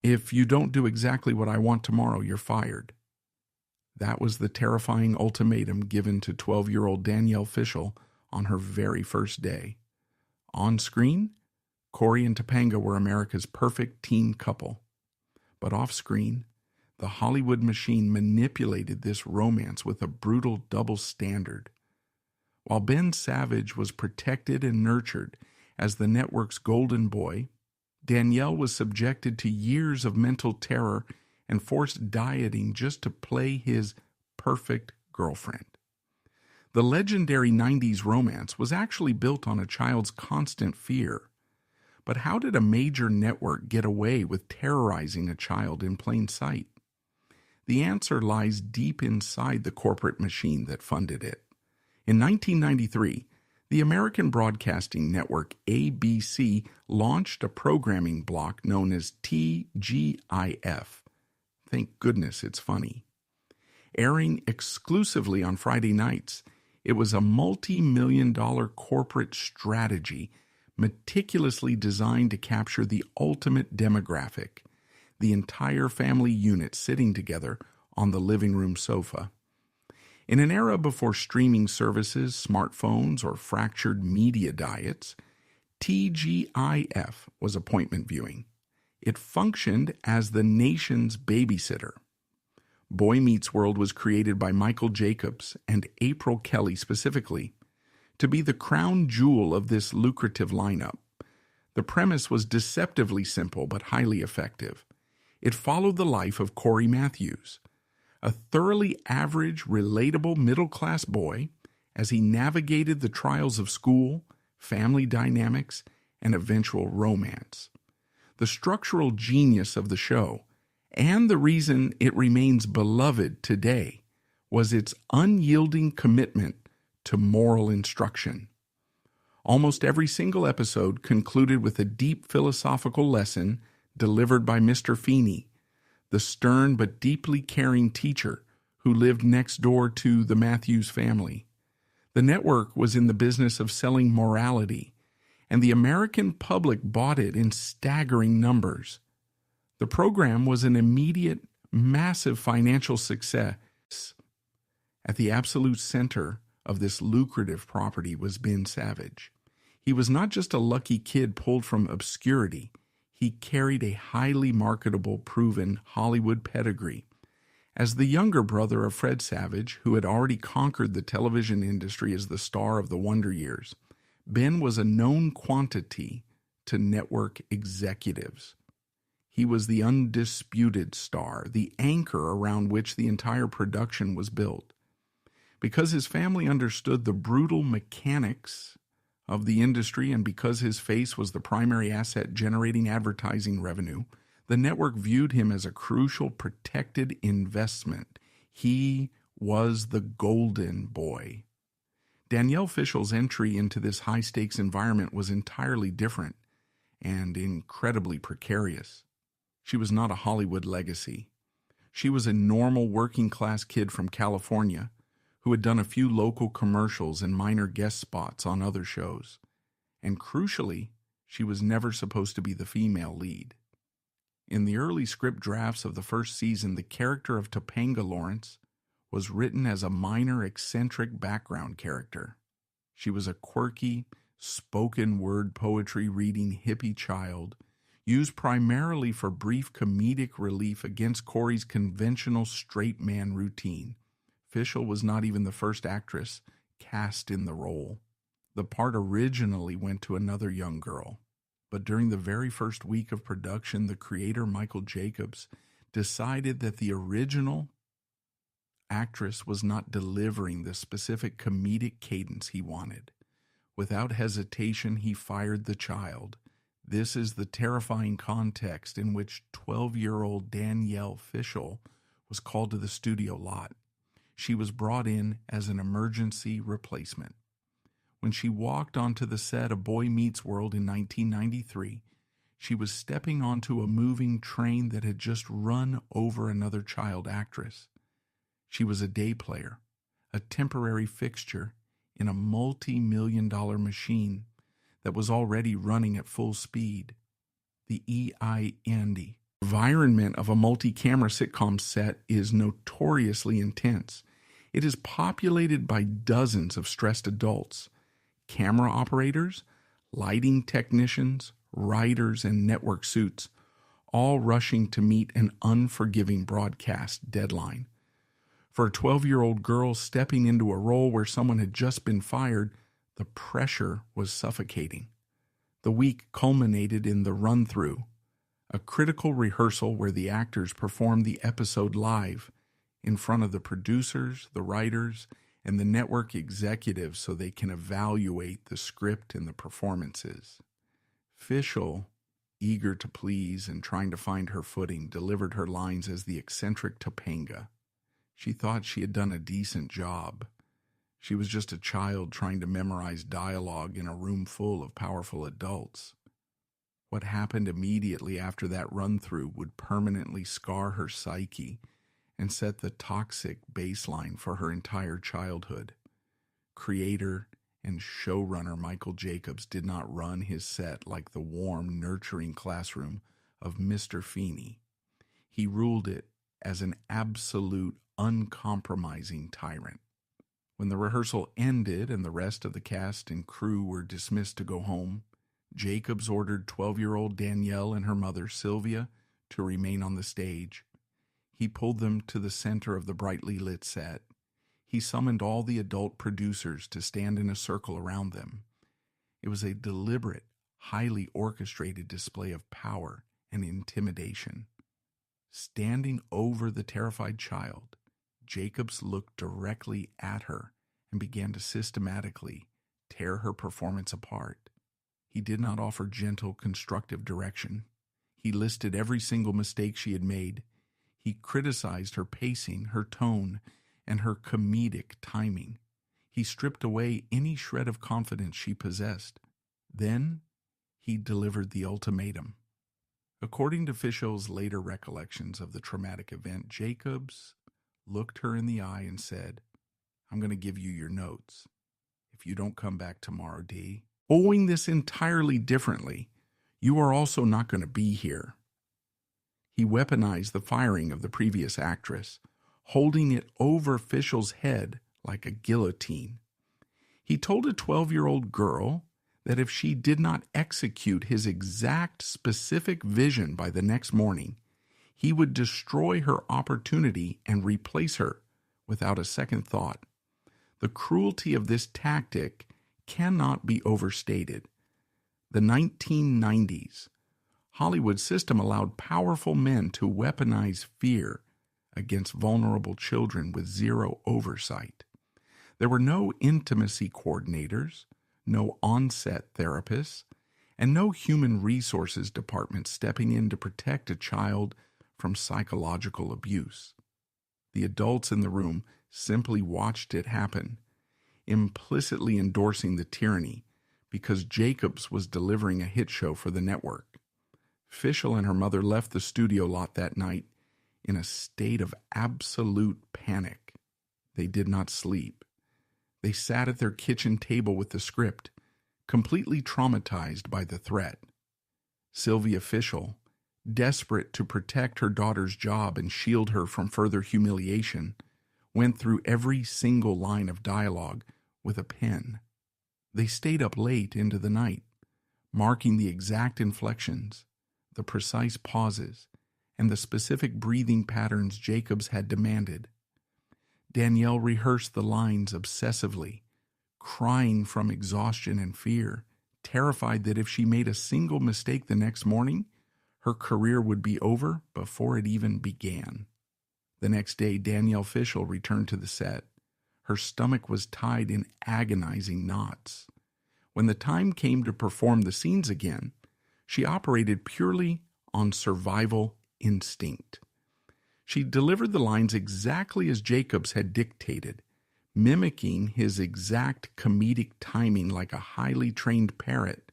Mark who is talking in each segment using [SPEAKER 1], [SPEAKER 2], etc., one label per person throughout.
[SPEAKER 1] If you don't do exactly what I want tomorrow, you're fired. That was the terrifying ultimatum given to 12-year-old Danielle Fishel on her very first day. On screen, Corey and Topanga were America's perfect teen couple. But off screen, the Hollywood machine manipulated this romance with a brutal double standard. While Ben Savage was protected and nurtured as the network's golden boy, Danielle was subjected to years of mental terror and forced dieting just to play his perfect girlfriend. The legendary 90s romance was actually built on a child's constant fear. But how did a major network get away with terrorizing a child in plain sight? The answer lies deep inside the corporate machine that funded it. In 1993, the American Broadcasting Network, ABC, launched a programming block known as TGIF. Thank goodness it's funny. Airing exclusively on Friday nights, it was a multi-million-dollar corporate strategy meticulously designed to capture the ultimate demographic, the entire family unit sitting together on the living room sofa. In an era before streaming services, smartphones, or fractured media diets, TGIF was appointment viewing. It functioned as the nation's babysitter. Boy Meets World was created by Michael Jacobs and April Kelly specifically to be the crown jewel of this lucrative lineup. The premise was deceptively simple but highly effective. It followed the life of Corey Matthews, a thoroughly average, relatable middle-class boy as he navigated the trials of school, family dynamics, and eventual romance. The structural genius of the show, and the reason it remains beloved today, was its unyielding commitment to moral instruction. Almost every single episode concluded with a deep philosophical lesson delivered by Mr. Feeney, the stern but deeply caring teacher who lived next door to the Matthews family. The network was in the business of selling morality, and the American public bought it in staggering numbers. The program was an immediate, massive financial success. At the absolute center of this lucrative property was Ben Savage. He was not just a lucky kid pulled from obscurity. He carried a highly marketable, proven Hollywood pedigree. As the younger brother of Fred Savage, who had already conquered the television industry as the star of the Wonder Years, Ben was a known quantity to network executives. He was the undisputed star, the anchor around which the entire production was built. Because his family understood the brutal mechanics of the industry, and because his face was the primary asset generating advertising revenue, the network viewed him as a crucial protected investment. He was the golden boy. Danielle Fishel's entry into this high-stakes environment was entirely different and incredibly precarious. She was not a Hollywood legacy. She was a normal working-class kid from California who had done a few local commercials and minor guest spots on other shows. And crucially, she was never supposed to be the female lead. In the early script drafts of the first season, the character of Topanga Lawrence was written as a minor eccentric background character. She was a quirky, spoken-word poetry-reading hippie child, used primarily for brief comedic relief against Corey's conventional straight man routine. Fishel was not even the first actress cast in the role. The part originally went to another young girl, but during the very first week of production, the creator, Michael Jacobs, decided that the original actress was not delivering the specific comedic cadence he wanted. Without hesitation, he fired the child. This is the terrifying context in which 12-year-old Danielle Fishel was called to the studio lot. She was brought in as an emergency replacement. When she walked onto the set of Boy Meets World in 1993, she was stepping onto a moving train that had just run over another child actress. She was a day player, a temporary fixture in a multi-million-dollar machine that was already running at full speed. The E.I. Andy The environment of a multi-camera sitcom set is notoriously intense. It is populated by dozens of stressed adults, camera operators, lighting technicians, writers, and network suits, all rushing to meet an unforgiving broadcast deadline. For a 12-year-old girl stepping into a role where someone had just been fired, the pressure was suffocating. The week culminated in the run-through, a critical rehearsal where the actors performed the episode live in front of the producers, the writers, and the network executives so they can evaluate the script and the performances. Fishel, eager to please and trying to find her footing, delivered her lines as the eccentric Topanga. She thought she had done a decent job. She was just a child trying to memorize dialogue in a room full of powerful adults. What happened immediately after that run-through would permanently scar her psyche and set the toxic baseline for her entire childhood. Creator and showrunner Michael Jacobs did not run his set like the warm, nurturing classroom of Mr. Feeney. He ruled it as an absolute, uncompromising tyrant. When the rehearsal ended and the rest of the cast and crew were dismissed to go home, Jacobs ordered 12-year-old Danielle and her mother, Sylvia, to remain on the stage. He pulled them to the center of the brightly lit set. He summoned all the adult producers to stand in a circle around them. It was a deliberate, highly orchestrated display of power and intimidation. Standing over the terrified child, Jacobs looked directly at her and began to systematically tear her performance apart. He did not offer gentle, constructive direction. He listed every single mistake she had made. He criticized her pacing, her tone, and her comedic timing. He stripped away any shred of confidence she possessed. Then he delivered the ultimatum. According to Fishel's later recollections of the traumatic event, Jacobs looked her in the eye and said, "I'm going to give you your notes. If you don't come back tomorrow, Dee, owing this entirely differently, you are also not going to be here." He weaponized the firing of the previous actress, holding it over Fishel's head like a guillotine. He told a 12-year-old girl that if she did not execute his exact specific vision by the next morning, he would destroy her opportunity and replace her without a second thought. The cruelty of this tactic cannot be overstated. The 1990s, Hollywood system allowed powerful men to weaponize fear against vulnerable children with zero oversight. There were no intimacy coordinators, no on-set therapists, and no human resources department stepping in to protect a child from psychological abuse. The adults in the room simply watched it happen, implicitly endorsing the tyranny because Jacobs was delivering a hit show for the network. Fishel and her mother left the studio lot that night in a state of absolute panic. They did not sleep. They sat at their kitchen table with the script, completely traumatized by the threat. Sylvia Fishel, desperate to protect her daughter's job and shield her from further humiliation, went through every single line of dialogue with a pen. They stayed up late into the night, marking the exact inflections, the precise pauses, and the specific breathing patterns Jacobs had demanded. Danielle rehearsed the lines obsessively, crying from exhaustion and fear, terrified that if she made a single mistake the next morning, her career would be over before it even began. The next day, Danielle Fishel returned to the set. Her stomach was tied in agonizing knots. When the time came to perform the scenes again, she operated purely on survival instinct. She delivered the lines exactly as Jacobs had dictated, mimicking his exact comedic timing like a highly trained parrot.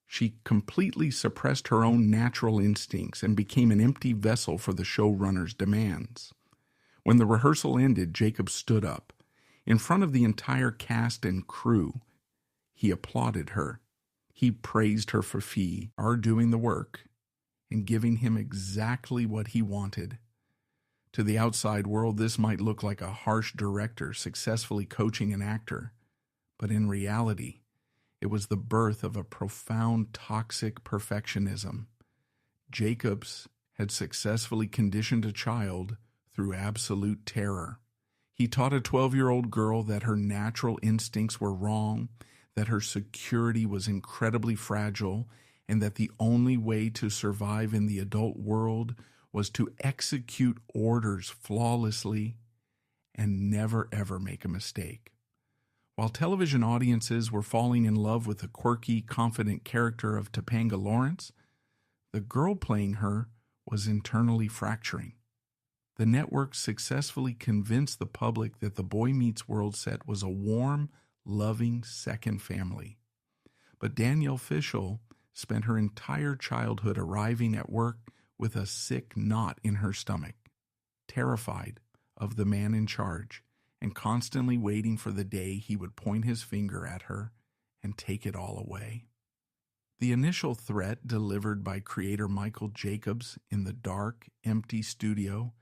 [SPEAKER 1] She completely suppressed her own natural instincts and became an empty vessel for the showrunner's demands. When the rehearsal ended, Jacobs stood up. In front of the entire cast and crew, he applauded her. He praised her for doing the work, and giving him exactly what he wanted. To the outside world, this might look like a harsh director successfully coaching an actor, but in reality, it was the birth of a profound toxic perfectionism. Jacobs had successfully conditioned a child through absolute terror. He taught a 12-year-old girl that her natural instincts were wrong, that her security was incredibly fragile, and that the only way to survive in the adult world was to execute orders flawlessly and never ever make a mistake. While television audiences were falling in love with the quirky, confident character of Topanga Lawrence, the girl playing her was internally fracturing. The network successfully convinced the public that the Boy Meets World set was a warm, loving second family. But Danielle Fishel spent her entire childhood arriving at work with a sick knot in her stomach, terrified of the man in charge and constantly waiting for the day he would point his finger at her and take it all away. The initial threat delivered by creator Michael Jacobs in the dark, empty studio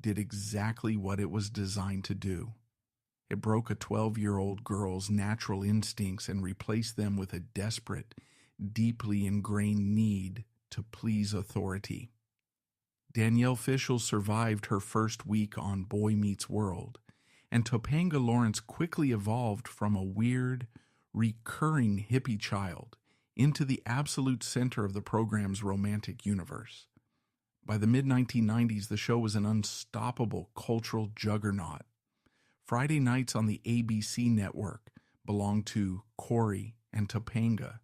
[SPEAKER 1] did exactly what it was designed to do. It broke a 12-year-old girl's natural instincts and replaced them with a desperate, deeply ingrained need to please authority. Danielle Fishel survived her first week on Boy Meets World, and Topanga Lawrence quickly evolved from a weird, recurring hippie child into the absolute center of the program's romantic universe. By the mid-1990s, the show was an unstoppable cultural juggernaut. Friday nights on the ABC network belonged to Corey and Topanga.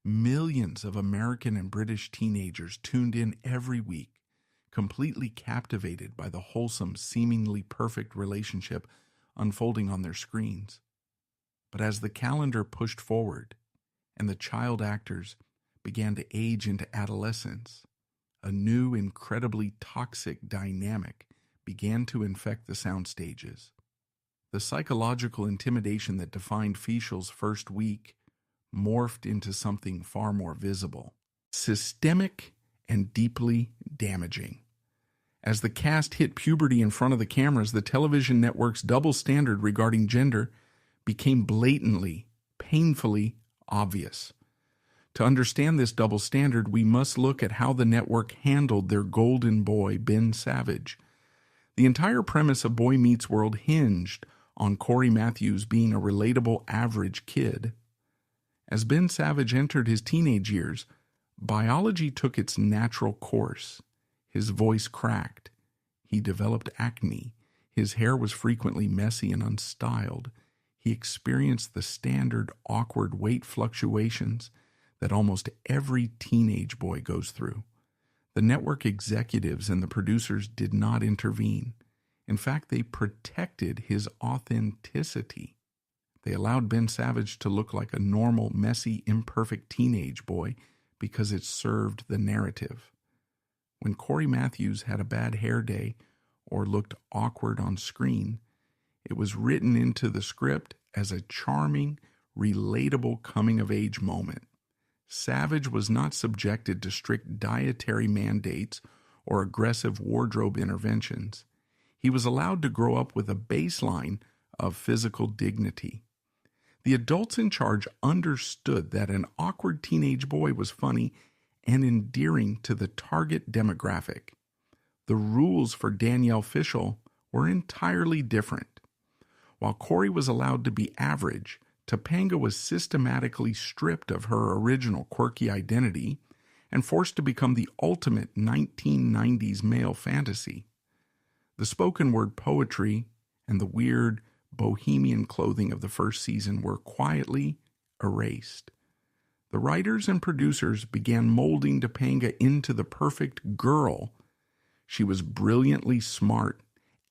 [SPEAKER 1] Millions of American and British teenagers tuned in every week, completely captivated by the wholesome, seemingly perfect relationship unfolding on their screens. But as the calendar pushed forward and the child actors began to age into adolescence, a new, incredibly toxic dynamic began to infect the sound stages. The psychological intimidation that defined Fishel's first week morphed into something far more visible, systemic and deeply damaging. As the cast hit puberty in front of the cameras, the television network's double standard regarding gender became blatantly, painfully obvious. To understand this double standard, we must look at how the network handled their golden boy, Ben Savage. The entire premise of Boy Meets World hinged on Corey Matthews being a relatable average kid. As Ben Savage entered his teenage years, biology took its natural course. His voice cracked. He developed acne. His hair was frequently messy and unstyled. He experienced the standard awkward weight fluctuations that almost every teenage boy goes through. The network executives and the producers did not intervene. In fact, they protected his authenticity. They allowed Ben Savage to look like a normal, messy, imperfect teenage boy because it served the narrative. When Corey Matthews had a bad hair day or looked awkward on screen, it was written into the script as a charming, relatable coming-of-age moment. Savage was not subjected to strict dietary mandates or aggressive wardrobe interventions. He was allowed to grow up with a baseline of physical dignity. The adults in charge understood that an awkward teenage boy was funny and endearing to the target demographic. The rules for Danielle Fishel were entirely different. While Corey was allowed to be average, Topanga was systematically stripped of her original quirky identity and forced to become the ultimate 1990s male fantasy. The spoken word poetry and the weird bohemian clothing of the first season were quietly erased. The writers and producers began molding Topanga into the perfect girl. She was brilliantly smart,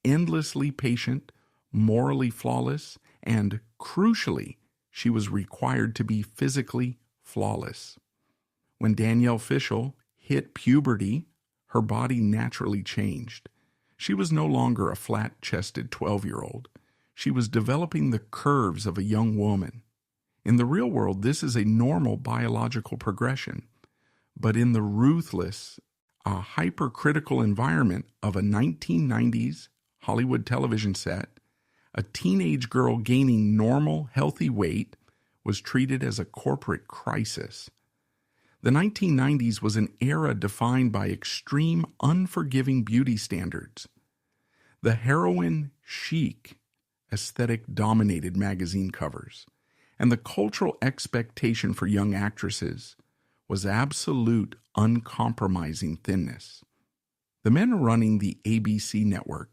[SPEAKER 1] endlessly patient, morally flawless, and, crucially, she was required to be physically flawless. When Danielle Fishel hit puberty, her body naturally changed. She was no longer a flat-chested 12-year-old. She was developing the curves of a young woman. In the real world, this is a normal biological progression. But in the ruthless, a hypercritical environment of a 1990s Hollywood television set, a teenage girl gaining normal, healthy weight was treated as a corporate crisis. The 1990s was an era defined by extreme, unforgiving beauty standards. The heroin chic aesthetic dominated magazine covers, and the cultural expectation for young actresses was absolute, uncompromising thinness. The men running the ABC network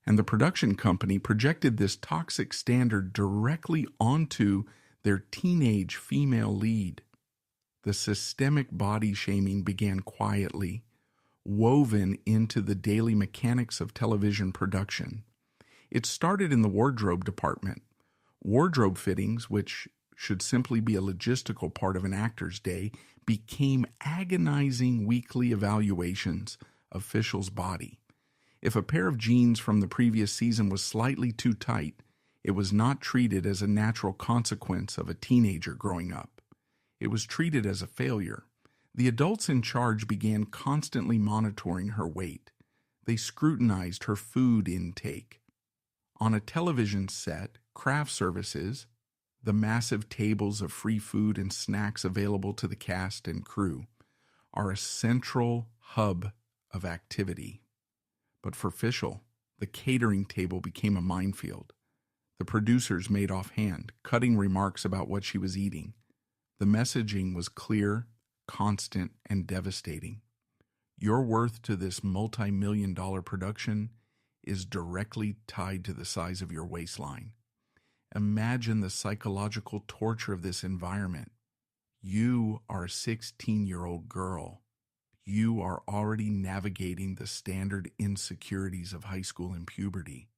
[SPEAKER 1] and the production company projected this toxic standard directly onto their teenage female lead. The systemic body shaming began quietly, woven into the daily mechanics of television production. It started in the wardrobe department. Wardrobe fittings, which should simply be a logistical part of an actor's day, became agonizing weekly evaluations of Fishel's body. If a pair of jeans from the previous season was slightly too tight, it was not treated as a natural consequence of a teenager growing up. It was treated as a failure. The adults in charge began constantly monitoring her weight. They scrutinized her food intake. On a television set, craft services, the massive tables of free food and snacks available to the cast and crew, are a central hub of activity. But for Fishel, the catering table became a minefield. The producers made offhand, cutting remarks about what she was eating. The messaging was clear, constant, and devastating. Your worth to this multi-million-dollar production is directly tied to the size of your waistline. Imagine the psychological torture of this environment. You are a 16-year-old girl. You are already navigating the standard insecurities of high school and puberty.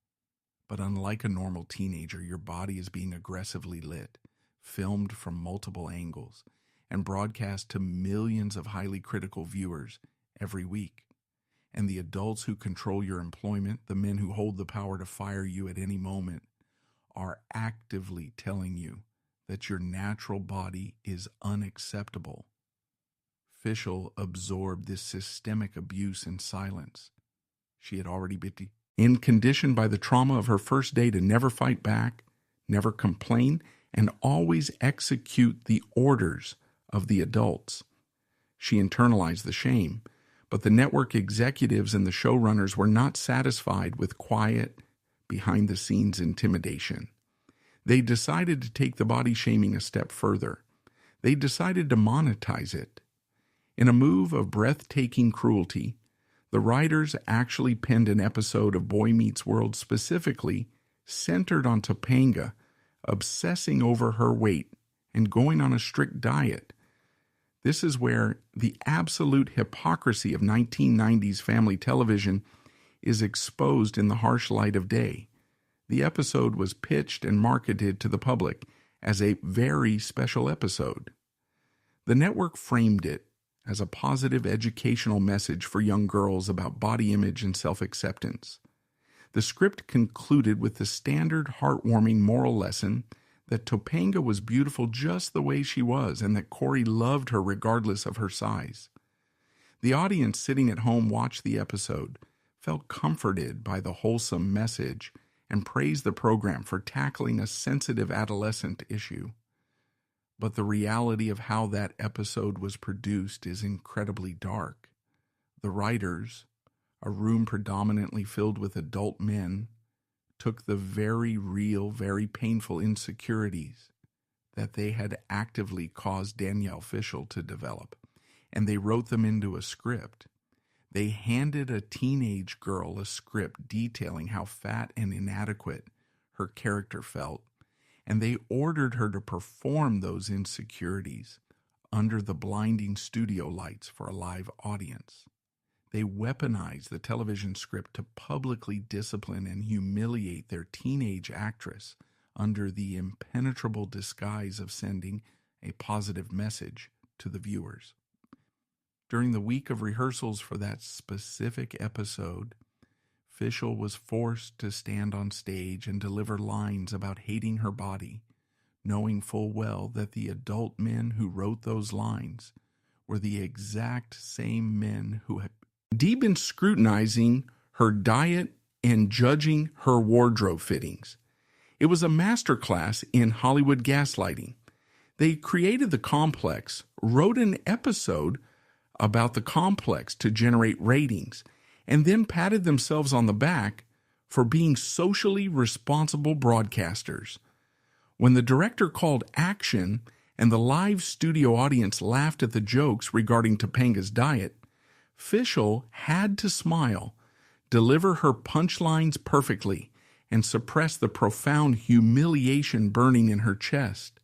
[SPEAKER 1] But unlike a normal teenager, your body is being aggressively lit, filmed from multiple angles, and broadcast to millions of highly critical viewers every week. And the adults who control your employment, the men who hold the power to fire you at any moment, are actively telling you that your natural body is unacceptable. Fishel absorbed this systemic abuse in silence. She had already been conditioned by the trauma of her first day to never fight back, never complain, and always execute the orders of the adults. She internalized the shame, but the network executives and the showrunners were not satisfied with quiet, behind-the-scenes intimidation. They decided to take the body shaming a step further. They decided to monetize it. In a move of breathtaking cruelty, the writers actually penned an episode of Boy Meets World specifically centered on Topanga, obsessing over her weight and going on a strict diet. This is where the absolute hypocrisy of 1990s family television is exposed in the harsh light of day. The episode was pitched and marketed to the public as a very special episode. The network framed it as a positive educational message for young girls about body image and self-acceptance. The script concluded with the standard heartwarming moral lesson that Topanga was beautiful just the way she was and that Corey loved her regardless of her size. The audience sitting at home watched the episode, felt comforted by the wholesome message, and praised the program for tackling a sensitive adolescent issue. But the reality of how that episode was produced is incredibly dark. The writers, a room predominantly filled with adult men, took the very real, very painful insecurities that they had actively caused Danielle Fishel to develop, and they wrote them into a script. They handed a teenage girl a script detailing how fat and inadequate her character felt, and they ordered her to perform those insecurities under the blinding studio lights for a live audience. They weaponized the television script to publicly discipline and humiliate their teenage actress under the impenetrable disguise of sending a positive message to the viewers. During the week of rehearsals for that specific episode, Fishel was forced to stand on stage and deliver lines about hating her body, knowing full well that the adult men who wrote those lines were the exact same men who deep in scrutinizing her diet and judging her wardrobe fittings. It was a masterclass in Hollywood gaslighting. They created the complex, wrote an episode about the complex to generate ratings, and then patted themselves on the back for being socially responsible broadcasters. When the director called action and the live studio audience laughed at the jokes regarding Topanga's diet, Fishel had to smile, deliver her punchlines perfectly, and suppress the profound humiliation burning in her chest.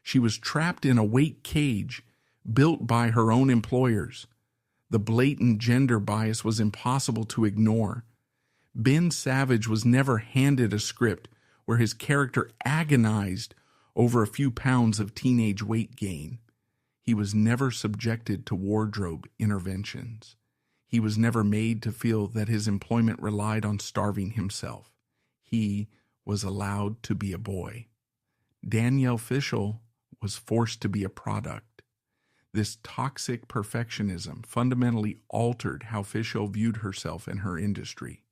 [SPEAKER 1] She was trapped in a weight cage built by her own employers. The blatant gender bias was impossible to ignore. Ben Savage was never handed a script where his character agonized over a few pounds of teenage weight gain. He was never subjected to wardrobe interventions. He was never made to feel that his employment relied on starving himself. He was allowed to be a boy. Danielle Fishel was forced to be a product. This toxic perfectionism fundamentally altered how Fishel viewed herself and her industry.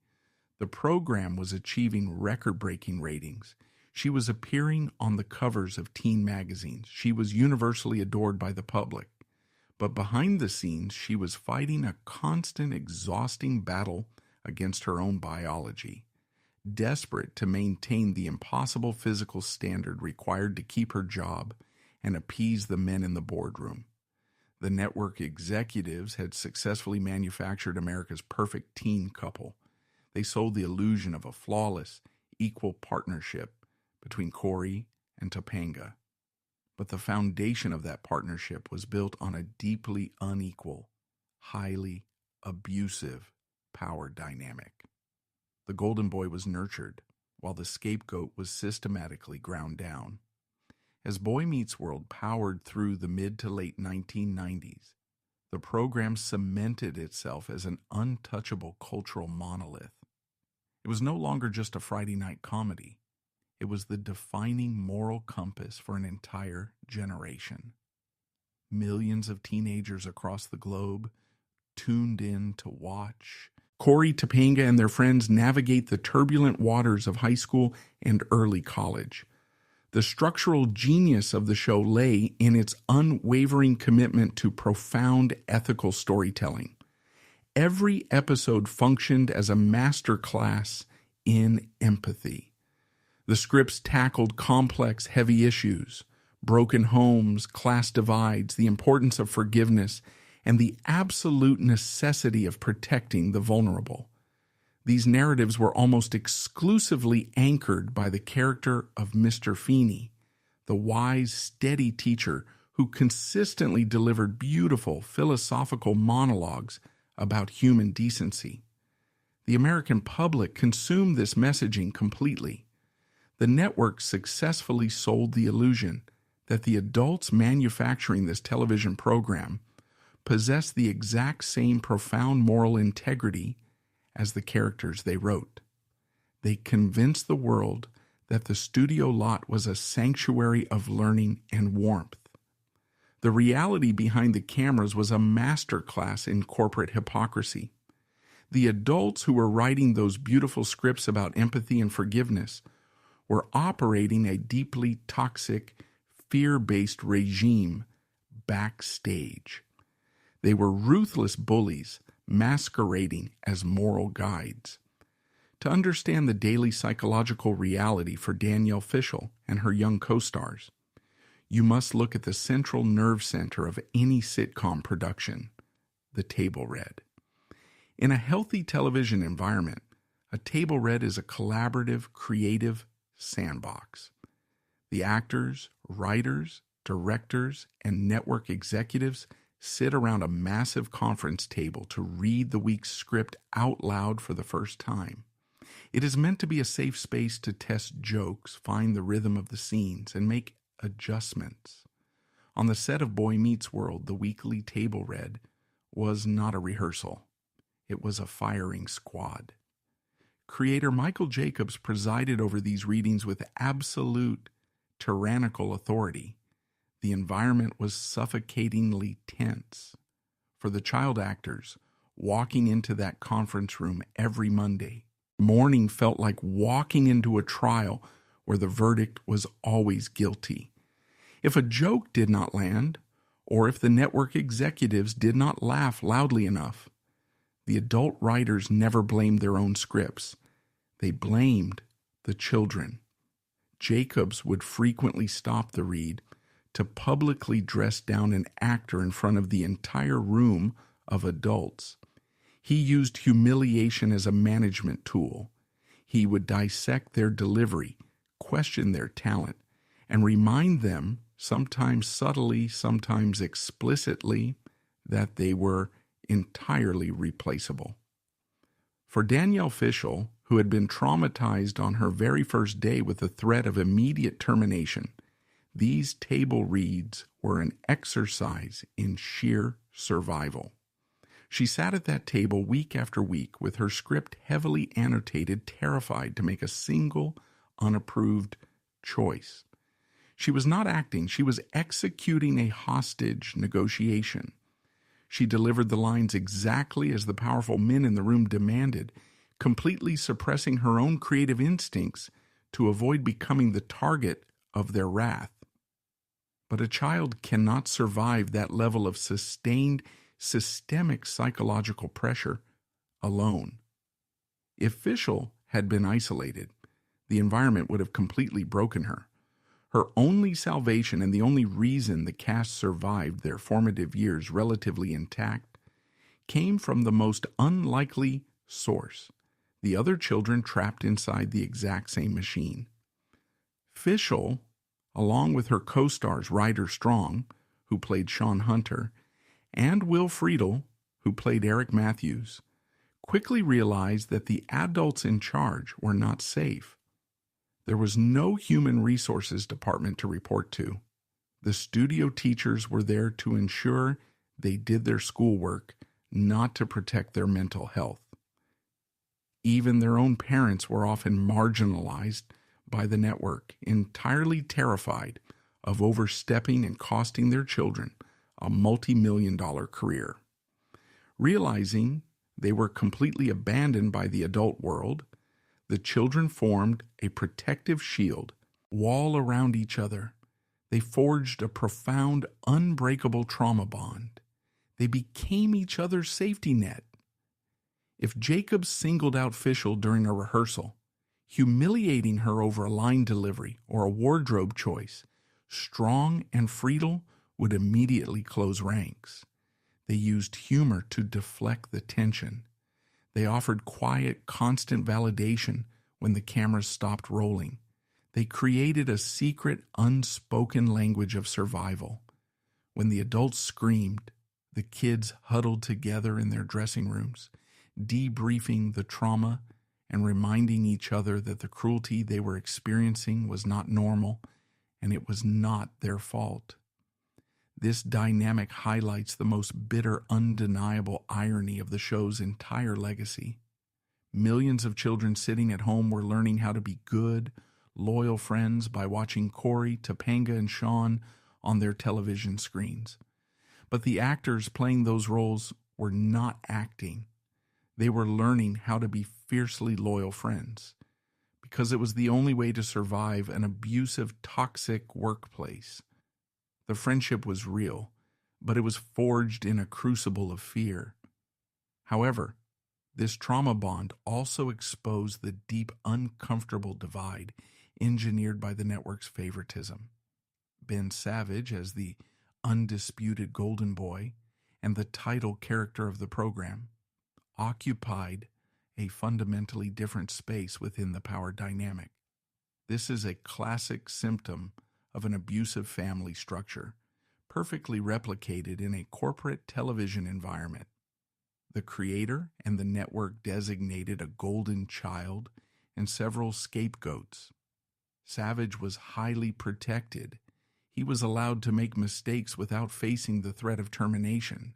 [SPEAKER 1] The program was achieving record-breaking ratings. She was appearing on the covers of teen magazines. She was universally adored by the public. But behind the scenes, she was fighting a constant, exhausting battle against her own biology, desperate to maintain the impossible physical standard required to keep her job and appease the men in the boardroom. The network executives had successfully manufactured America's perfect teen couple. They sold the illusion of a flawless, equal partnership between Corey and Topanga. But the foundation of that partnership was built on a deeply unequal, highly abusive power dynamic. The golden boy was nurtured, while the scapegoat was systematically ground down. As Boy Meets World powered through the mid to late 1990s, the program cemented itself as an untouchable cultural monolith. It was no longer just a Friday night comedy. It was the defining moral compass for an entire generation. Millions of teenagers across the globe tuned in to watch Corey, Topanga, and their friends navigate the turbulent waters of high school and early college. The structural genius of the show lay in its unwavering commitment to profound ethical storytelling. Every episode functioned as a masterclass in empathy. The scripts tackled complex, heavy issues, broken homes, class divides, the importance of forgiveness, and the absolute necessity of protecting the vulnerable. These narratives were almost exclusively anchored by the character of Mr. Feeney, the wise, steady teacher who consistently delivered beautiful, philosophical monologues about human decency. The American public consumed this messaging completely. The network successfully sold the illusion that the adults manufacturing this television program possessed the exact same profound moral integrity as the characters they wrote. They convinced the world that the studio lot was a sanctuary of learning and warmth. The reality behind the cameras was a masterclass in corporate hypocrisy. The adults who were writing those beautiful scripts about empathy and forgiveness were operating a deeply toxic, fear-based regime backstage. They were ruthless bullies masquerading as moral guides. To understand the daily psychological reality for Danielle Fishel and her young co-stars, you must look at the central nerve center of any sitcom production, the table read. In a healthy television environment, a table read is a collaborative, creative sandbox. The actors, writers, directors, and network executives sit around a massive conference table to read the week's script out loud for the first time. It is meant to be a safe space to test jokes, find the rhythm of the scenes, and make adjustments. On the set of Boy Meets World, the weekly table read was not a rehearsal. It was a firing squad. Creator Michael Jacobs presided over these readings with absolute tyrannical authority. The environment was suffocatingly tense. For the child actors, walking into that conference room every Monday. Morning felt like walking into a trial where the verdict was always guilty. If a joke did not land, or if the network executives did not laugh loudly enough, the adult writers never blamed their own scripts. They blamed the children. Jacobs would frequently stop the read to publicly dress down an actor in front of the entire room of adults. He used humiliation as a management tool. He would dissect their delivery, question their talent, and remind them, sometimes subtly, sometimes explicitly, that they were entirely replaceable. For Danielle Fishel, who had been traumatized on her very first day with the threat of immediate termination, these table reads were an exercise in sheer survival. She sat at that table week after week with her script heavily annotated, terrified to make a single unapproved choice. She was not acting, she was executing a hostage negotiation. She delivered the lines exactly as the powerful men in the room demanded, completely suppressing her own creative instincts to avoid becoming the target of their wrath. But a child cannot survive that level of sustained, systemic psychological pressure alone. If Fishel had been isolated, the environment would have completely broken her. Her only salvation and the only reason the cast survived their formative years relatively intact came from the most unlikely source: the other children trapped inside the exact same machine. Fishel, along with her co-stars Ryder Strong, who played Sean Hunter, and Will Friedle, who played Eric Matthews, quickly realized that the adults in charge were not safe. There was no human resources department to report to. The studio teachers were there to ensure they did their schoolwork, not to protect their mental health. Even their own parents were often marginalized by the network, entirely terrified of overstepping and costing their children a multi-million-dollar career. Realizing they were completely abandoned by the adult world, the children formed a protective shield, wall around each other. They forged a profound, unbreakable trauma bond. They became each other's safety net. If Jacobs singled out Fishel during a rehearsal, humiliating her over a line delivery or a wardrobe choice, Strong and Friedle would immediately close ranks. They used humor to deflect the tension. They offered quiet, constant validation when the cameras stopped rolling. They created a secret, unspoken language of survival. When the adults screamed, the kids huddled together in their dressing rooms, debriefing the trauma and reminding each other that the cruelty they were experiencing was not normal and it was not their fault. This dynamic highlights the most bitter, undeniable irony of the show's entire legacy. Millions of children sitting at home were learning how to be good, loyal friends by watching Corey, Topanga, and Sean on their television screens. But the actors playing those roles were not acting. They were learning how to be fiercely loyal friends, because it was the only way to survive an abusive, toxic workplace. The friendship was real, but it was forged in a crucible of fear. However, this trauma bond also exposed the deep, uncomfortable divide engineered by the network's favoritism. Ben Savage, as the undisputed golden boy and the title character of the program, occupied a fundamentally different space within the power dynamic. This is a classic symptom of an abusive family structure, perfectly replicated in a corporate television environment. The creator and the network designated a golden child and several scapegoats. Savage was highly protected. He was allowed to make mistakes without facing the threat of termination.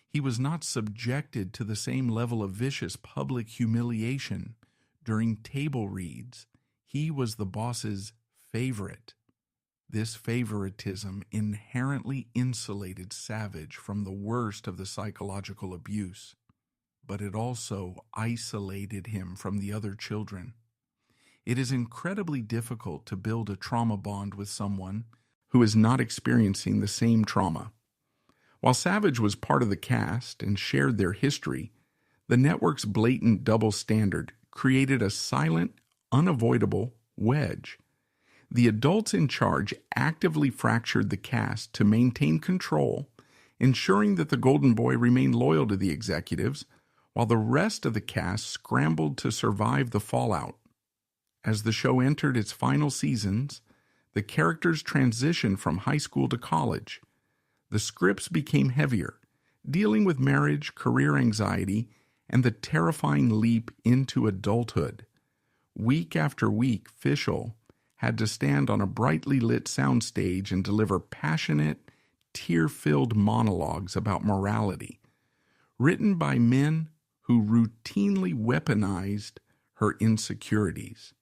[SPEAKER 1] He was not subjected to the same level of vicious public humiliation during table reads. He was the boss's favorite. This favoritism inherently insulated Savage from the worst of the psychological abuse. but it also isolated him from the other children. It is incredibly difficult to build a trauma bond with someone who is not experiencing the same trauma. While Savage was part of the cast and shared their history, the network's blatant double standard created a silent, unavoidable wedge. The adults in charge actively fractured the cast to maintain control, ensuring that the Golden Boy remained loyal to the executives, while the rest of the cast scrambled to survive the fallout. As the show entered its final seasons, the characters transitioned from high school to college. The scripts became heavier, dealing with marriage, career anxiety, and the terrifying leap into adulthood. Week after week, Fishel had to stand on a brightly lit soundstage and deliver passionate, tear-filled monologues about morality, written by men who routinely weaponized her insecurities.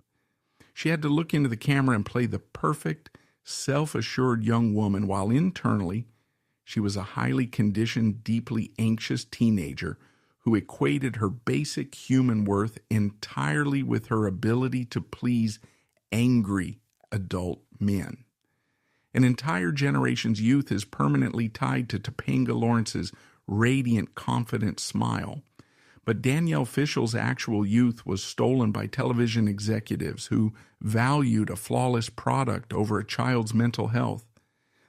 [SPEAKER 1] She had to look into the camera and play the perfect, self-assured young woman, while internally she was a highly conditioned, deeply anxious teenager who equated her basic human worth entirely with her ability to please angry adult men. An entire generation's youth is permanently tied to Topanga Lawrence's radiant, confident smile. But Danielle Fishel's actual youth was stolen by television executives who valued a flawless product over a child's mental health.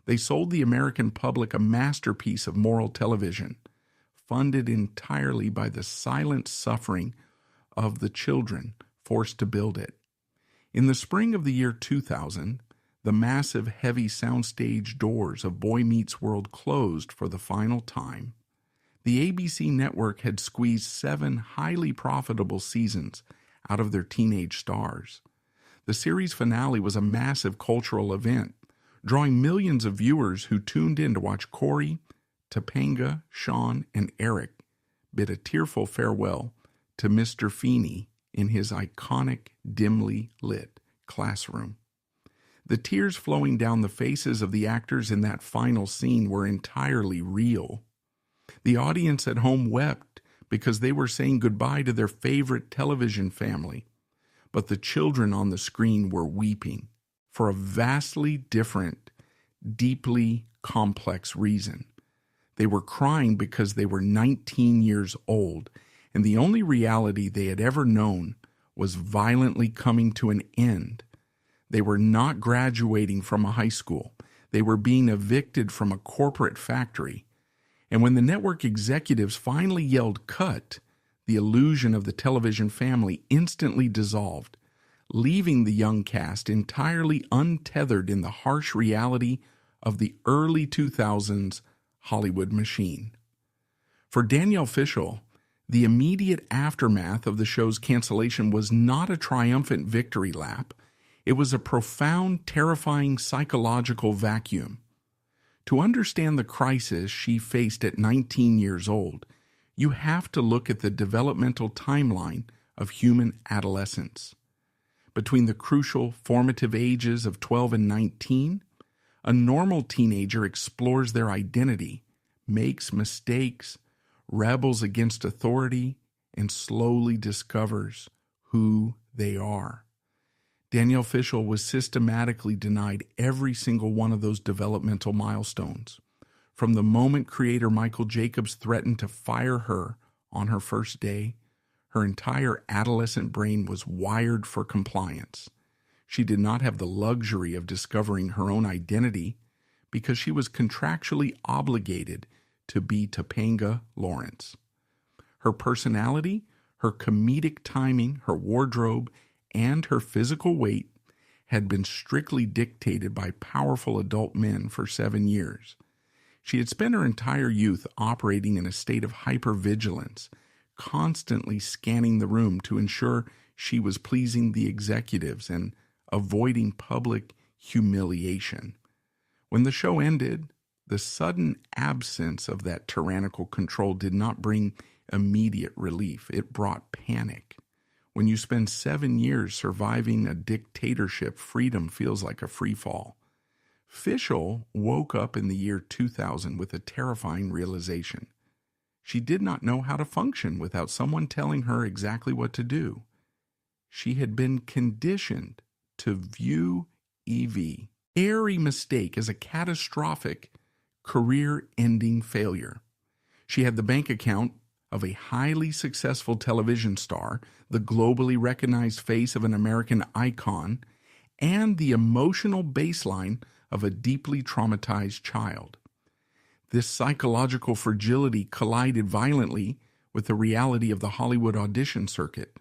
[SPEAKER 1] They sold the American public a masterpiece of moral television, funded entirely by the silent suffering of the children forced to build it. In the spring of the year 2000, the massive, heavy soundstage doors of Boy Meets World closed for the final time. The ABC network had squeezed 7 highly profitable seasons out of their teenage stars. The series finale was a massive cultural event, drawing millions of viewers who tuned in to watch Corey, Topanga, Sean, and Eric bid a tearful farewell to Mr. Feeney in his iconic, dimly lit classroom. The tears flowing down the faces of the actors in that final scene were entirely real. The audience at home wept because they were saying goodbye to their favorite television family, but the children on the screen were weeping for a vastly different, deeply complex reason. They were crying because they were 19 years old, and the only reality they had ever known was violently coming to an end. They were not graduating from a high school. They were being evicted from a corporate factory. And when the network executives finally yelled cut, the illusion of the television family instantly dissolved, leaving the young cast entirely untethered in the harsh reality of the early 2000s Hollywood machine. For Danielle Fishel, the immediate aftermath of the show's cancellation was not a triumphant victory lap. It was a profound, terrifying psychological vacuum. To understand the crisis she faced at 19 years old, you have to look at the developmental timeline of human adolescence. Between the crucial formative ages of 12 and 19, a normal teenager explores their identity, makes mistakes, rebels against authority, and slowly discovers who they are. Danielle Fishel was systematically denied every single one of those developmental milestones. From the moment creator Michael Jacobs threatened to fire her on her first day, her entire adolescent brain was wired for compliance. She did not have the luxury of discovering her own identity because she was contractually obligated to be Topanga Lawrence. Her personality, her comedic timing, her wardrobe, and her physical weight had been strictly dictated by powerful adult men for 7 years. She had spent her entire youth operating in a state of hypervigilance, constantly scanning the room to ensure she was pleasing the executives and avoiding public humiliation. When the show ended, the sudden absence of that tyrannical control did not bring immediate relief. It brought panic. When you spend 7 years surviving a dictatorship, freedom feels like a free fall. Fishel woke up in the year 2000 with a terrifying realization. She did not know how to function without someone telling her exactly what to do. She had been conditioned to view every mistake as a catastrophic, career-ending failure. She had the bank account of a highly successful television star, the globally recognized face of an American icon, and the emotional baseline of a deeply traumatized child. This psychological fragility collided violently with the reality of the Hollywood audition circuit.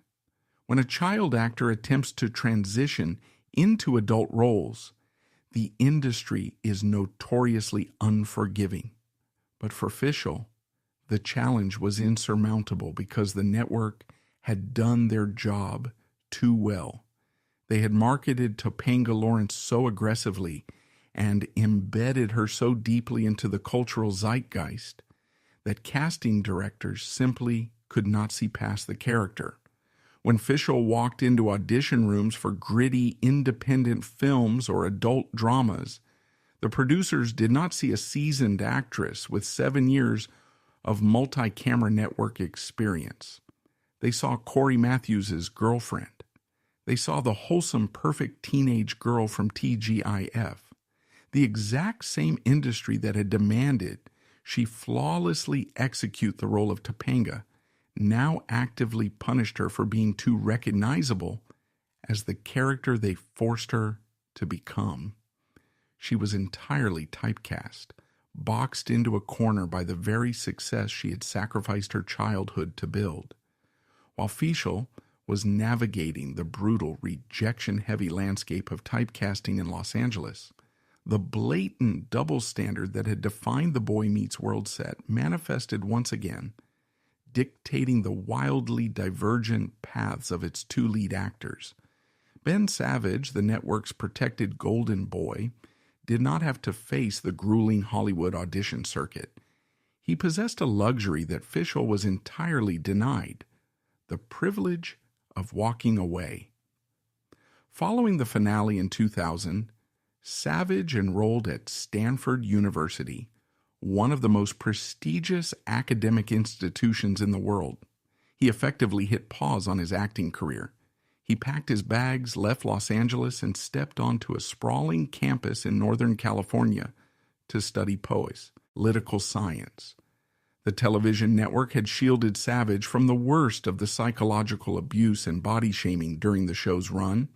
[SPEAKER 1] When a child actor attempts to transition into adult roles, the industry is notoriously unforgiving. But for Fishel, the challenge was insurmountable because the network had done their job too well. They had marketed Topanga Lawrence so aggressively and embedded her so deeply into the cultural zeitgeist that casting directors simply could not see past the character. When Fishel walked into audition rooms for gritty, independent films or adult dramas, the producers did not see a seasoned actress with 7 years of multi-camera network experience. They saw Corey Matthews' girlfriend. They saw the wholesome, perfect teenage girl from TGIF, the exact same industry that had demanded she flawlessly execute the role of Topanga, now actively punished her for being too recognizable as the character they forced her to become. She was entirely typecast, boxed into a corner by the very success she had sacrificed her childhood to build. While Fishel was navigating the brutal, rejection-heavy landscape of typecasting in Los Angeles, the blatant double standard that had defined the Boy Meets World set manifested once again, dictating the wildly divergent paths of its two lead actors. Ben Savage, the network's protected golden boy, did not have to face the grueling Hollywood audition circuit. He possessed a luxury that Fishel was entirely denied: the privilege of walking away. Following the finale in 2000, Savage enrolled at Stanford University, one of the most prestigious academic institutions in the world. He effectively hit pause on his acting career. He packed his bags, left Los Angeles, and stepped onto a sprawling campus in Northern California to study political science. The television network had shielded Savage from the worst of the psychological abuse and body shaming during the show's run,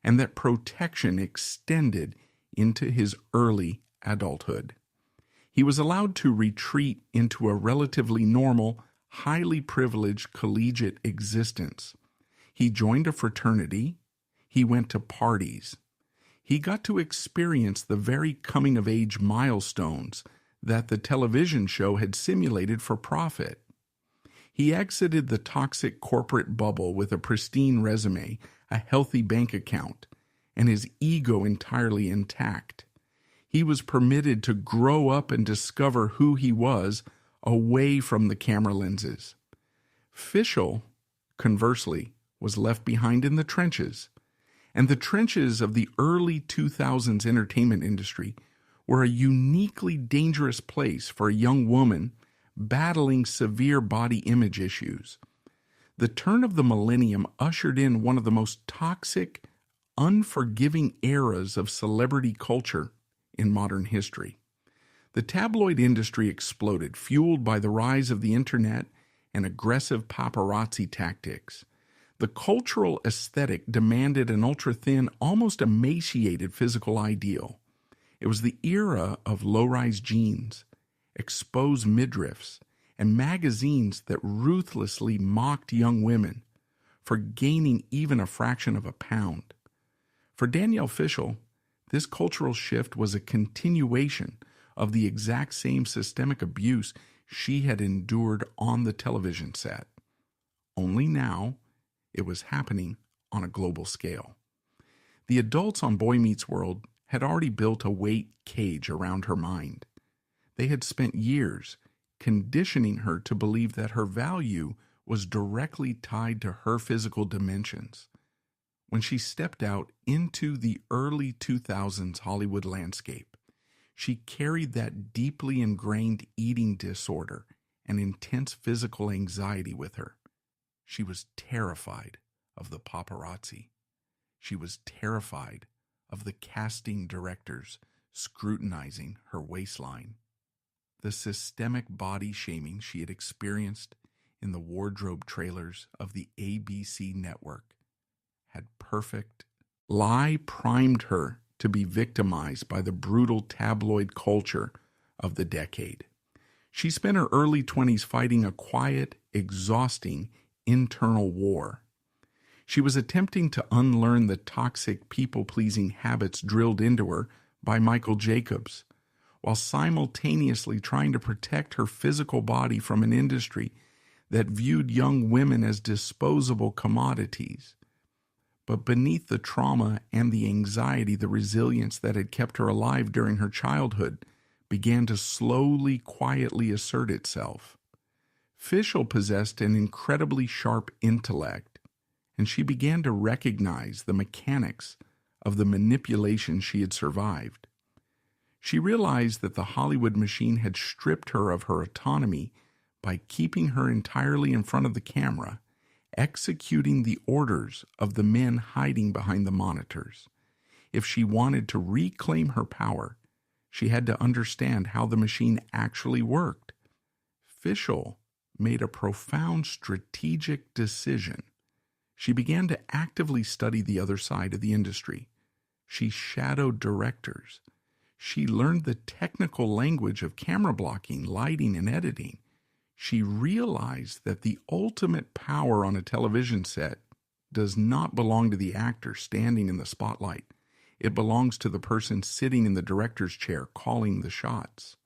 [SPEAKER 1] and that protection extended into his early adulthood. He was allowed to retreat into a relatively normal, highly privileged collegiate existence. He joined a fraternity. He went to parties. He got to experience the very coming-of-age milestones that the television show had simulated for profit. He exited the toxic corporate bubble with a pristine resume, a healthy bank account, and his ego entirely intact. He was permitted to grow up and discover who he was away from the camera lenses. Fishel, conversely, was left behind in the trenches, and the trenches of the early 2000s entertainment industry were a uniquely dangerous place for a young woman battling severe body image issues. The turn of the millennium ushered in one of the most toxic, unforgiving eras of celebrity culture in modern history. The tabloid industry exploded, fueled by the rise of the internet and aggressive paparazzi tactics. The cultural aesthetic demanded an ultra-thin, almost emaciated physical ideal. It was the era of low-rise jeans, exposed midriffs, and magazines that ruthlessly mocked young women for gaining even a fraction of a pound. For Danielle Fishel, this cultural shift was a continuation of the exact same systemic abuse she had endured on the television set. Only now, it was happening on a global scale. The adults on Boy Meets World had already built a weight cage around her mind. They had spent years conditioning her to believe that her value was directly tied to her physical dimensions. When she stepped out into the early 2000s Hollywood landscape, she carried that deeply ingrained eating disorder and intense physical anxiety with her. She was terrified of the paparazzi. She was terrified of the casting directors scrutinizing her waistline. The systemic body shaming she had experienced in the wardrobe trailers of the ABC network had perfect lie primed her to be victimized by the brutal tabloid culture of the decade. She spent her early 20s fighting a quiet, exhausting internal war. She was attempting to unlearn the toxic people-pleasing habits drilled into her by Michael Jacobs, while simultaneously trying to protect her physical body from an industry that viewed young women as disposable commodities. But beneath the trauma and the anxiety, the resilience that had kept her alive during her childhood began to slowly, quietly assert itself. Fishel possessed an incredibly sharp intellect, and she began to recognize the mechanics of the manipulation she had survived. She realized that the Hollywood machine had stripped her of her autonomy by keeping her entirely in front of the camera, executing the orders of the men hiding behind the monitors. If she wanted to reclaim her power, she had to understand how the machine actually worked. Fishel made a profound strategic decision. She began to actively study the other side of the industry. She shadowed directors. She learned the technical language of camera blocking, lighting, and editing. She realized that the ultimate power on a television set does not belong to the actor standing in the spotlight. It belongs to the person sitting in the director's chair calling the shots.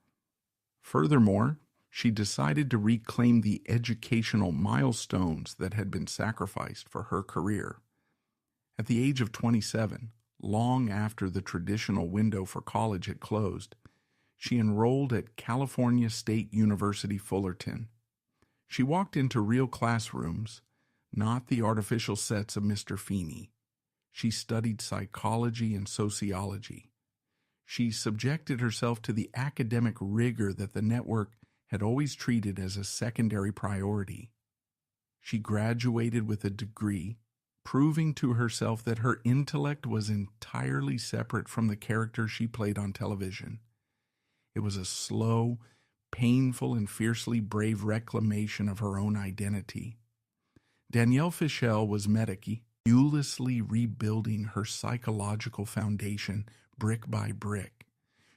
[SPEAKER 1] Furthermore, she decided to reclaim the educational milestones that had been sacrificed for her career. At the age of 27, long after the traditional window for college had closed, she enrolled at California State University, Fullerton. She walked into real classrooms, not the artificial sets of Mr. Feeney. She studied psychology and sociology. She subjected herself to the academic rigor that the network had always treated as a secondary priority. She graduated with a degree, proving to herself that her intellect was entirely separate from the character she played on television. It was a slow, painful, and fiercely brave reclamation of her own identity. Danielle Fishel was meticulously rebuilding her psychological foundation brick by brick.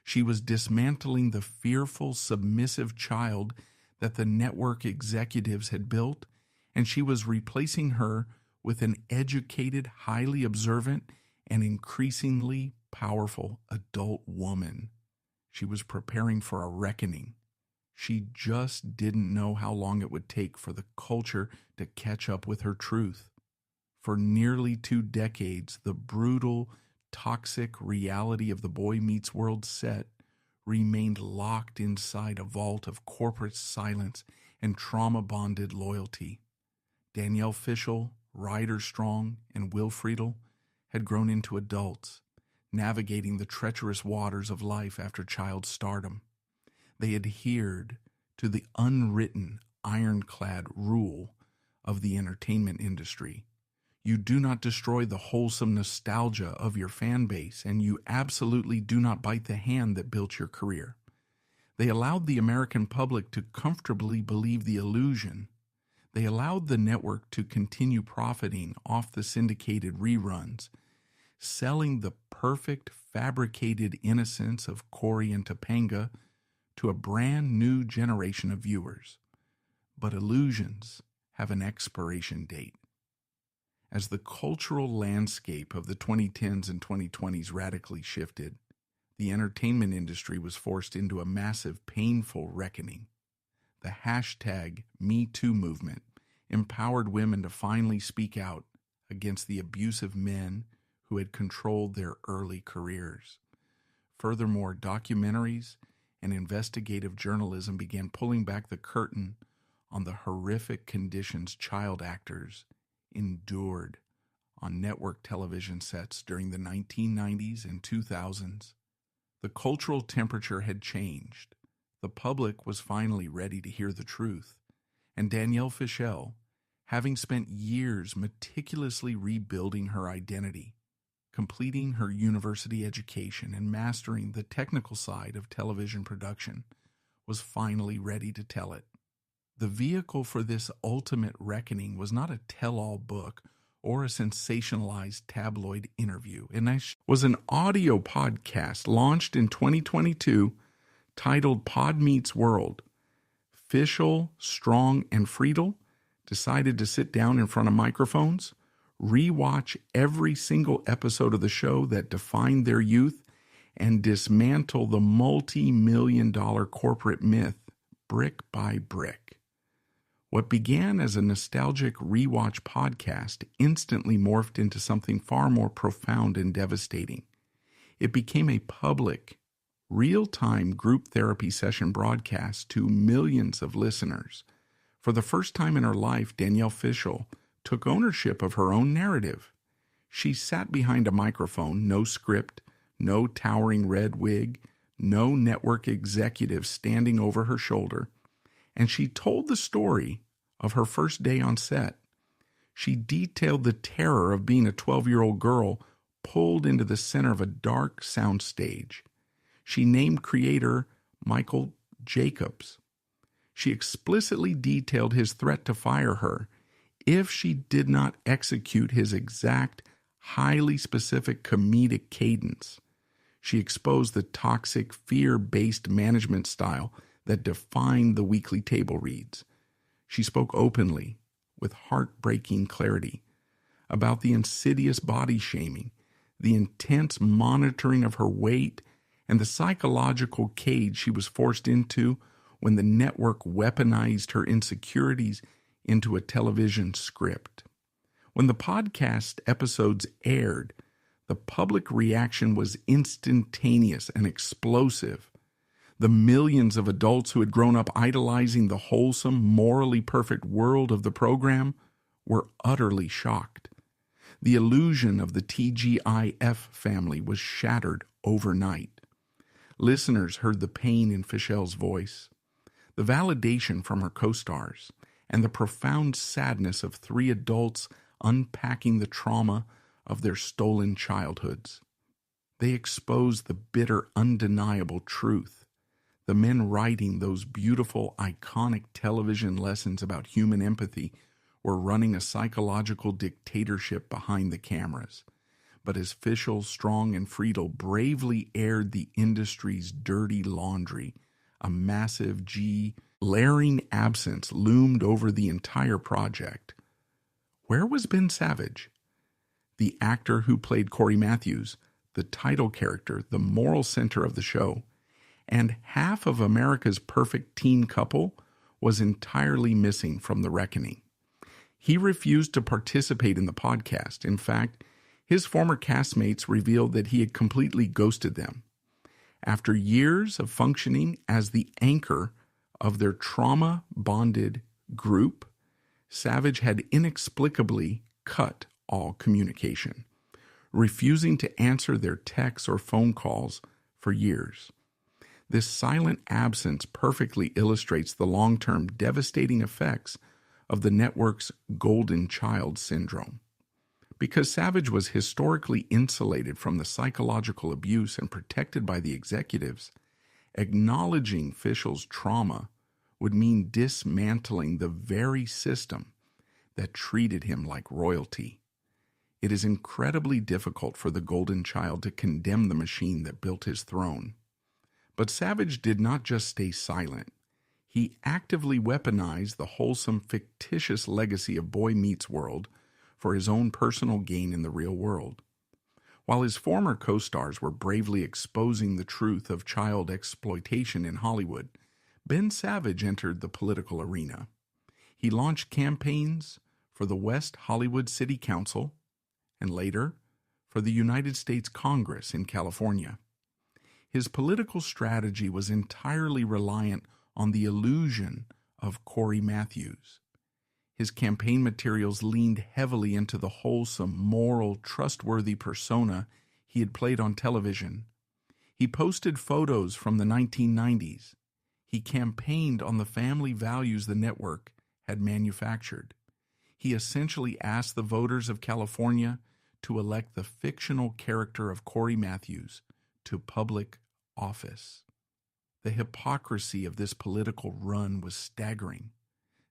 [SPEAKER 1] She was dismantling the fearful, submissive child that the network executives had built, and she was replacing her with an educated, highly observant, and increasingly powerful adult woman. She was preparing for a reckoning. She just didn't know how long it would take for the culture to catch up with her truth. For nearly 2 decades, the brutal, toxic reality of the Boy Meets World set remained locked inside a vault of corporate silence and trauma-bonded loyalty. Danielle Fishel, Ryder Strong, and Will Friedle had grown into adults, navigating the treacherous waters of life after child stardom. They adhered to the unwritten, ironclad rule of the entertainment industry. You do not destroy the wholesome nostalgia of your fan base, and you absolutely do not bite the hand that built your career. They allowed the American public to comfortably believe the illusion. They allowed the network to continue profiting off the syndicated reruns, selling the perfect fabricated innocence of Corey and Topanga to a brand new generation of viewers. But illusions have an expiration date. As the cultural landscape of the 2010s and 2020s radically shifted, the entertainment industry was forced into a massive, painful reckoning. The hashtag #MeToo movement empowered women to finally speak out against the abusive men who had controlled their early careers. Furthermore, documentaries and investigative journalism began pulling back the curtain on the horrific conditions child actors endured on network television sets during the 1990s and 2000s. The cultural temperature had changed. The public was finally ready to hear the truth, and Danielle Fishel, having spent years meticulously rebuilding her identity, completing her university education, and mastering the technical side of television production, was finally ready to tell it. The vehicle for this ultimate reckoning was not a tell-all book or a sensationalized tabloid interview. It was an audio podcast launched in 2022 titled Pod Meets World. Fishel, Strong, and Friedel decided to sit down in front of microphones, rewatch every single episode of the show that defined their youth, and dismantle the multi-million-dollar corporate myth brick by brick. What began as a nostalgic rewatch podcast instantly morphed into something far more profound and devastating. It became a public, real-time group therapy session broadcast to millions of listeners. For the first time in her life, Danielle Fishel took ownership of her own narrative. She sat behind a microphone, no script, no towering red wig, no network executive standing over her shoulder, and she told the story of her first day on set. She detailed the terror of being a 12-year-old girl pulled into the center of a dark soundstage. She named creator Michael Jacobs. She explicitly detailed his threat to fire her if she did not execute his exact, highly specific comedic cadence. She exposed the toxic, fear-based management style that defined the weekly table reads. She spoke openly, with heartbreaking clarity, about the insidious body shaming, the intense monitoring of her weight, and the psychological cage she was forced into when the network weaponized her insecurities into a television script. When the podcast episodes aired, the public reaction was instantaneous and explosive. The millions of adults who had grown up idolizing the wholesome, morally perfect world of the program were utterly shocked. The illusion of the TGIF family was shattered overnight. Listeners heard the pain in Fishel's voice, the validation from her co-stars, and the profound sadness of three adults unpacking the trauma of their stolen childhoods. They exposed the bitter, undeniable truth. The men writing those beautiful, iconic television lessons about human empathy were running a psychological dictatorship behind the cameras. But as Fishel, Strong, and Friedel bravely aired the industry's dirty laundry, a massive glaring absence loomed over the entire project. Where was Ben Savage? The actor who played Corey Matthews, the title character, the moral center of the show, and half of America's perfect teen couple, was entirely missing from the reckoning. He refused to participate in the podcast. In fact, his former castmates revealed that he had completely ghosted them. After years of functioning as the anchor of their trauma-bonded group, Savage had inexplicably cut all communication, refusing to answer their texts or phone calls for years. This silent absence perfectly illustrates the long-term devastating effects of the network's golden child syndrome. Because Savage was historically insulated from the psychological abuse and protected by the executives, acknowledging Fishel's trauma would mean dismantling the very system that treated him like royalty. It is incredibly difficult for the golden child to condemn the machine that built his throne. But Savage did not just stay silent. He actively weaponized the wholesome, fictitious legacy of Boy Meets World for his own personal gain in the real world. While his former co-stars were bravely exposing the truth of child exploitation in Hollywood, Ben Savage entered the political arena. He launched campaigns for the West Hollywood City Council and later for the United States Congress in California. His political strategy was entirely reliant on the illusion of Corey Matthews. His campaign materials leaned heavily into the wholesome, moral, trustworthy persona he had played on television. He posted photos from the 1990s. He campaigned on the family values the network had manufactured. He essentially asked the voters of California to elect the fictional character of Corey Matthews to public office. The hypocrisy of this political run was staggering.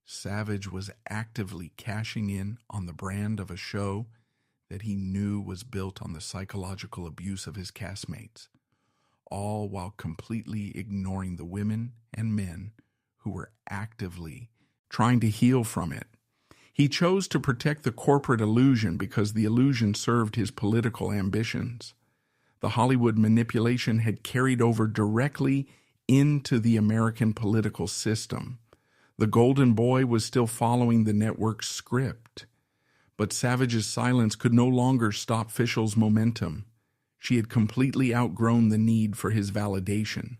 [SPEAKER 1] Savage was actively cashing in on the brand of a show that he knew was built on the psychological abuse of his castmates, all while completely ignoring the women and men who were actively trying to heal from it. He chose to protect the corporate illusion because the illusion served his political ambitions. The Hollywood manipulation had carried over directly into the American political system. The Golden Boy was still following the network's script. But Savage's silence could no longer stop Fishel's momentum. She had completely outgrown the need for his validation,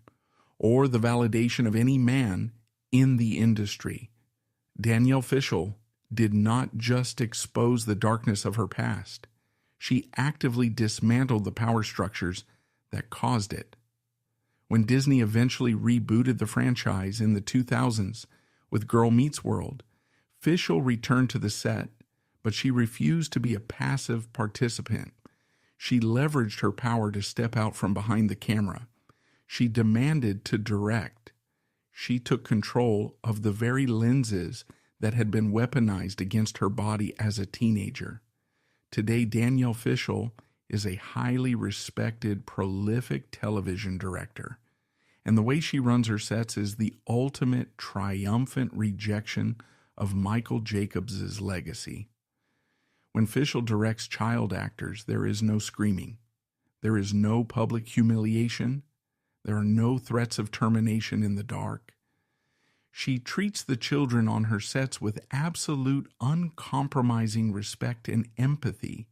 [SPEAKER 1] or the validation of any man in the industry. Danielle Fishel did not just expose the darkness of her past. She actively dismantled the power structures that caused it. When Disney eventually rebooted the franchise in the 2000s with Girl Meets World, Fishel returned to the set, but she refused to be a passive participant. She leveraged her power to step out from behind the camera. She demanded to direct. She took control of the very lenses that had been weaponized against her body as a teenager. Today, Danielle Fishel is a highly respected, prolific television director, and the way she runs her sets is the ultimate triumphant rejection of Michael Jacobs' legacy. When Fishel directs child actors, there is no screaming. There is no public humiliation. There are no threats of termination in the dark. She treats the children on her sets with absolute uncompromising respect and empathy.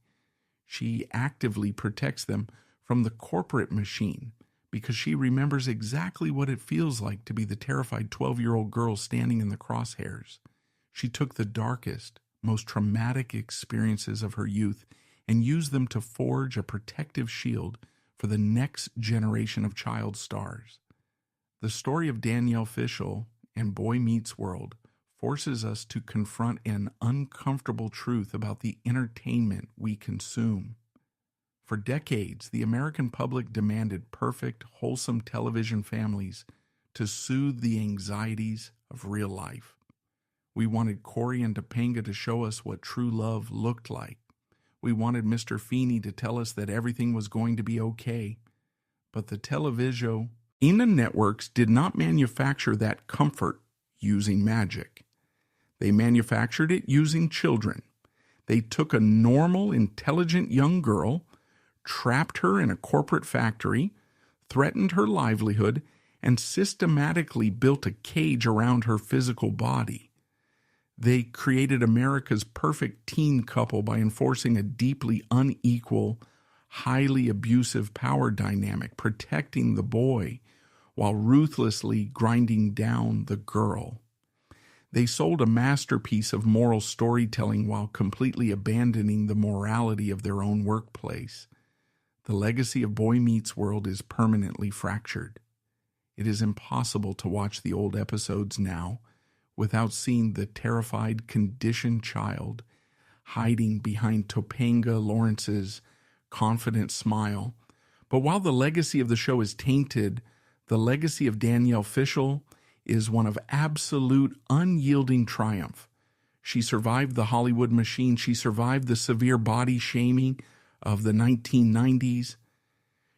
[SPEAKER 1] She actively protects them from the corporate machine because she remembers exactly what it feels like to be the terrified 12-year-old girl standing in the crosshairs. She took the darkest, most traumatic experiences of her youth and used them to forge a protective shield for the next generation of child stars. The story of Danielle Fishel and Boy Meets World forces us to confront an uncomfortable truth about the entertainment we consume. For decades, the American public demanded perfect, wholesome television families to soothe the anxieties of real life. We wanted Corey and Topanga to show us what true love looked like. We wanted Mr. Feeney to tell us that everything was going to be okay. But the television networks did not manufacture that comfort using magic. They manufactured it using children. They took a normal, intelligent young girl, trapped her in a corporate factory, threatened her livelihood, and systematically built a cage around her physical body. They created America's perfect teen couple by enforcing a deeply unequal, highly abusive power dynamic, protecting the boy while ruthlessly grinding down the girl. They sold a masterpiece of moral storytelling while completely abandoning the morality of their own workplace. The legacy of Boy Meets World is permanently fractured. It is impossible to watch the old episodes now without seeing the terrified, conditioned child hiding behind Topanga Lawrence's confident smile. But while the legacy of the show is tainted, the legacy of Danielle Fishel is one of absolute unyielding triumph. She survived the Hollywood machine. She survived the severe body shaming of the 1990s.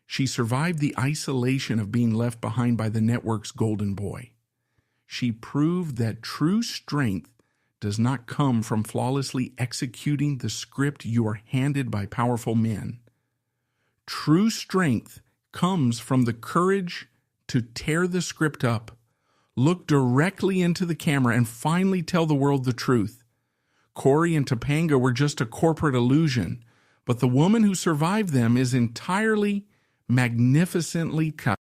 [SPEAKER 1] She survived the isolation of being left behind by the network's Golden Boy. She proved that true strength does not come from flawlessly executing the script you are handed by powerful men. True strength comes from the courage to tear the script up, look directly into the camera, and finally tell the world the truth. Corey and Topanga were just a corporate illusion, but the woman who survived them is entirely, magnificently